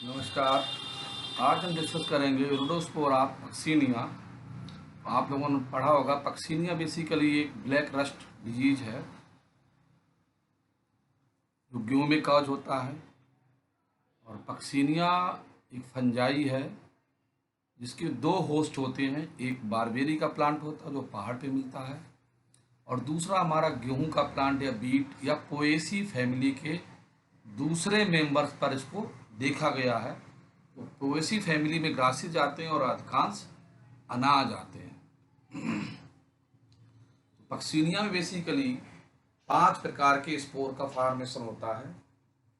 नमस्कार। आज हम डिस्कस करेंगे यूरोडोस्पोरा पक्सिनिया। आप लोगों ने पढ़ा होगा, पक्सिनिया बेसिकली एक ब्लैक रस्ट डिजीज है जो गेहूं में काज होता है। और पक्सिनिया एक फंजाई है जिसके दो होस्ट होते हैं। एक बारबेरी का प्लांट होता है जो पहाड़ पे मिलता है, और दूसरा हमारा गेहूं का प्लांट या बीट या पोएसी फैमिली के दूसरे मेंबर्स पर इसको देखा गया है। तो पोएसी फैमिली में ग्रासेज आते हैं और अधिकांश अनाज आते हैं। पक्सिनिया में बेसिकली 5 प्रकार के स्पोर का फॉर्मेशन होता है: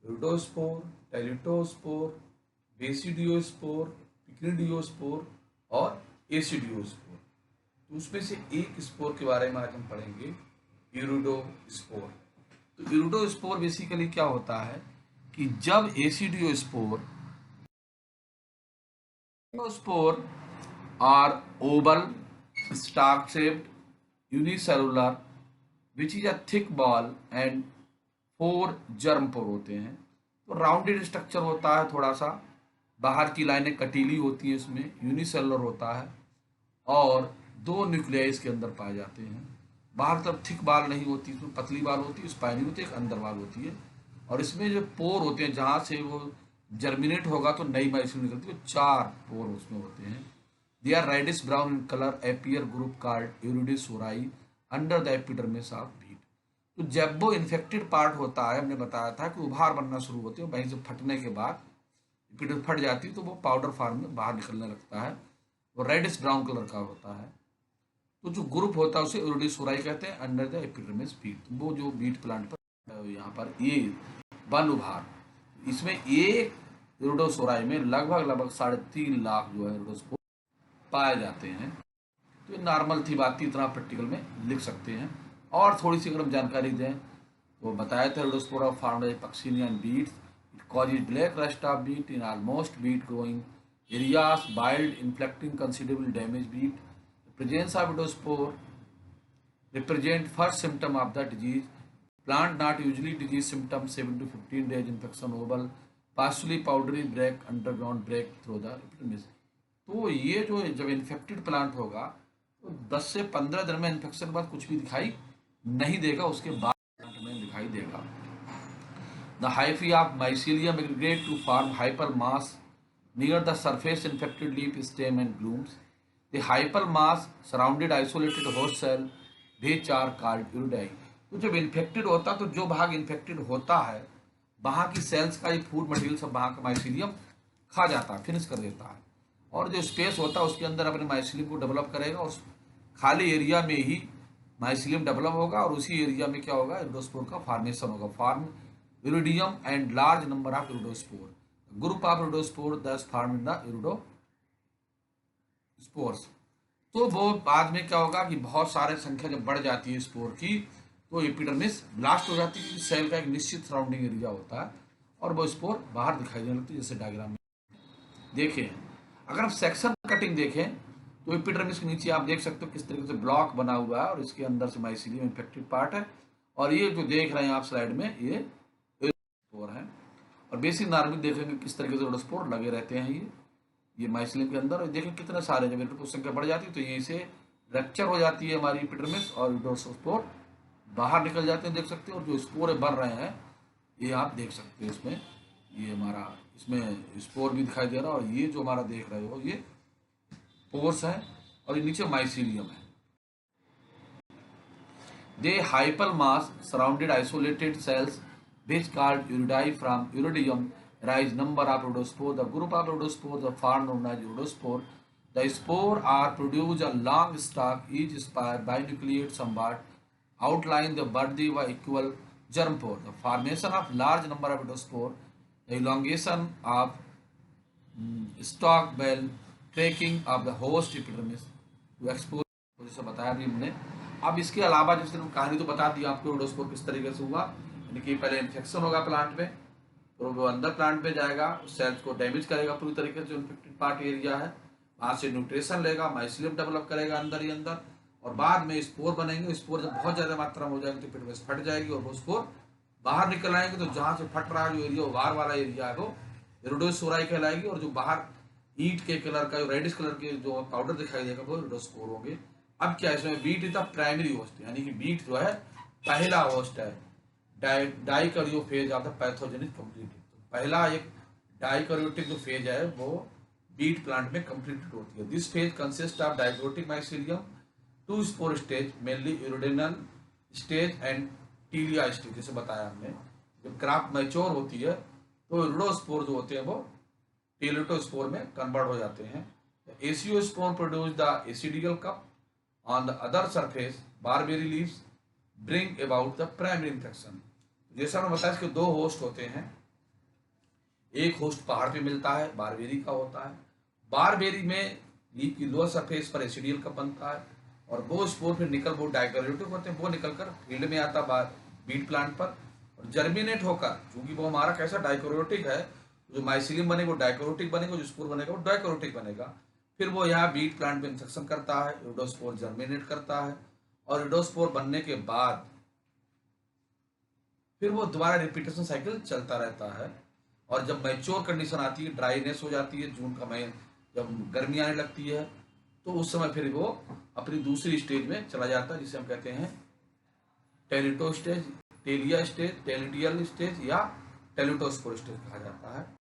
यूडोस्पोर, टेलिटोस्पोर, बेसिडियोस्पोर, पिक्निडियोस्पोर और एसिडियोस्पोर। तो उसमें से एक स्पोर के बारे में आज हम पढ़ेंगे, यूरोडोस्पोर। तो यूरोडोस्पोर बेसिकली क्या होता है कि जब एसिडियोस्पोर are oval, stalk-shaped, unicellular, which is a thick ball and 4 germ pore होते हैं। तो राउंडेड स्ट्रक्चर होता है, थोड़ा सा बाहर की लाइनें कटीली होती है, इसमें यूनिसेलुलर होता है और 2 न्यूक्लियाई इसके अंदर पाए जाते हैं। बाहर तरफ थिक बाल नहीं होती, इसमें पतली बाल होती है, स्पाइनी होती है, एक अंदर बाल होती है। और इसमें जो पोर होते हैं जहाँ से वो जर्मिनेट होगा तो नई माइसिन निकलती है, 4 पोर उसमें होते हैं। They are reddish brown in colour, appear group called uredosori under the epidermis of beet. तो जब वो इन्फेक्टेड पार्ट होता है, हमने बताया था कि उभार बनना शुरू होते हैं, वहीं से फटने के बाद एपिडर्मिस फट जाती है तो वो पाउडर फॉर्म में बाहर निकलने लगता है। वो रेडिश ब्राउन कलर का होता है। तो जो ग्रुप होता है उसे यूरिडिसोराई कहते हैं, अंडर द एपिडर्मिस बीट। वो जो बीट प्लांट पर यहाँ पर ये वन उभार, इसमें एक यूरोडोसोराई में लगभग 3.5 लाख जो है यूरोडोस्पोर पाए जाते हैं। तो ये नॉर्मल थी बात, इतना प्रैक्टिकल में लिख सकते हैं। और थोड़ी सी अगर हम जानकारी दें तो बताया था uredospora found by Puccinia in beets, it causes black rust of beet in almost beet growing areas, wild inflicting considerable damage beet. Presence of uredospore represent first symptom of the disease. Plant not usually disease symptom 7 to 15 days, infection oval, partially powdery break, underground break through the epidermis। तो ये जो जब infected plant होगा तो 10 से 15 दिन में infection के बाद कुछ भी दिखाई नहीं देगा, उसके बाद प्लांट में दिखाई देगा। The hyphae of mycelium aggregate to form hypal mass near the surface infected leaf stem and blooms. The hypal mass surrounded isolated host cell which are called iridae। तो जब इन्फेक्टेड होता तो जो भाग इन्फेक्टेड होता है वहाँ की सेल्स का ये फूड मटेरियल सब वहाँ का माइसीलियम खा जाता है, फिनिश कर देता है। और जो स्पेस होता है उसके अंदर अपने माइसीलियम को डेवलप करेगा और खाली एरिया में ही माइसीलियम डेवलप होगा और उसी एरिया में क्या होगा, यूरोडोस्पोर का फॉर्मेशन होगा। Form uredium and large number of uredospore, group of uredospore thus form in the uredospores. तो वो बाद में क्या होगा कि बहुत सारे संख्या जब बढ़ जाती है स्पोर की तो एपिडर्मिस ब्लास्ट हो जाती है। सेल का एक निश्चित सराउंडिंग एरिया होता है और वो स्पोर बाहर दिखाई देने लगती है, जैसे डायग्राम में देखें। अगर हम सेक्शन कटिंग देखें तो एपिडर्मिस के नीचे आप देख सकते हो किस तरीके से ब्लॉक बना हुआ है और इसके अंदर से माइसीलियम इन्फेक्टेड पार्ट है। और ये जो देख रहे हैं आप स्लाइड में, ये स्पोर है। और बेसिक नार्मिक देखेंगे किस तरीके से स्पोर लगे रहते हैं ये माइसीलियम के अंदर। और देखें कितने सारे, जब इनकी संख्या बढ़ जाती है तो यहीं से रप्चर हो जाती है हमारी एपिडर्मिस और यूरोडोस्पोर बाहर निकल जाते हैं, देख सकते हैं। और जो स्पोर बन रहे हैं ये आप देख सकते हैं, इसमें ये हमारा इसमें स्पोर भी दिखाई दे रहा है और ये जो हमारा देख रहे हो ये पोर्स है और ये नीचे माइसीलियम है। They hyphal mass surrounded isolated cells which called iridae from iridium rise number of iridospore. The group of iridospores are formed known as iridospore. The spore are produce a long stalk, each spire binucleate somewhat outline the body by equal germ pore. The formation of large number of iridospore, the elongation of stalk bell, tracking of the host epidermis to expose, जैसे बताया भी हमने। अब इसके अलावा जैसे कहानी तो बता दी आपको यूरोडोस्पोर किस तरीके से हुआ, कि पहले इन्फेक्शन होगा प्लांट में, तो वो अंदर प्लांट में जाएगा, सेल्स को डैमेज करेगा पूरी तरीके से, जो इन्फेक्टेड पार्ट एरिया है वहाँ से न्यूट्रिशन लेगा, माइसीलियम डेवलप करेगा अंदर ही अंदर, और बाद में स्पोर बनेंगे। स्पोर जब बहुत ज़्यादा मात्रा में हो जाएंगे तो एपिडर्मिस फट जाएगी और वो स्पोर बाहर निकल आएंगे। तो जहाँ से फट रहा है जो एरिया, उभार वाला एरिया है, वो इरिडोस्पोराई कहलाएगी, और जो बाहर ईंट के कलर का, जो रेडिश कलर के जो पाउडर दिखाई देगा वो इरिडोस्पोर होंगे। अब क्या है इसमें, beet is the primary host, यानी कि बीट जो है पहला होस्ट है dikaryophase of the pathogenic completed. तो पहला एक डाइकैरियोटिक जो फेज है वो बीट प्लांट में कंप्लीटेड होती है। This phase consist of dikaryotic mycelium, two spore stage mainly uredinial stage and telia stage. जैसे बताया हमने, जब क्रॉप मैच्योर होती है तो इरिडोस्पोर जो होते हैं वो टेलिटोस्पोर में कन्वर्ट हो जाते हैं। Aeciospore produce the aecidial cup on the other surface barberry leaves bring about the primary infection. जैसा हमने बताया इसके दो होस्ट होते हैं, एक होस्ट पहाड़ पे मिलता है, बारबेरी का होता है। बारबेरी में लीफ की लोअर सरफेस पर एसिडियल कप बनता है, और वो स्पोर फिर निकल, वो डाइकैरियोटिक होते हैं, वो निकलकर फील्ड में आता है बीट प्लांट पर, और जर्मिनेट होकर, चूंकि वो हमारा कैसा डाइकैरियोटिक है, जो माइसीलियम बनेगा वो डाइकैरियोटिक बनेगा, जो स्पोर बनेगा वो डाइकैरियोटिक बनेगा। फिर वो यहाँ बीट प्लांट में इंसेक्शन करता है, इरिडोस्पोर जर्मिनेट करता है, और इरिडोस्पोर बनने के बाद फिर वो दोबारा रिपीटेशन साइकिल चलता रहता है। और जब मैच्योर कंडीशन आती है, ड्राईनेस हो जाती है, जून का महीना जब गर्मी आने लगती है, तो उस समय फिर वो अपनी दूसरी स्टेज में चला जाता है, जिसे हम कहते हैं टेलिटो स्टेज, टेलिया स्टेज, टेलिडियल स्टेज या टेलिटोस्पोर स्टेज कहा जाता है।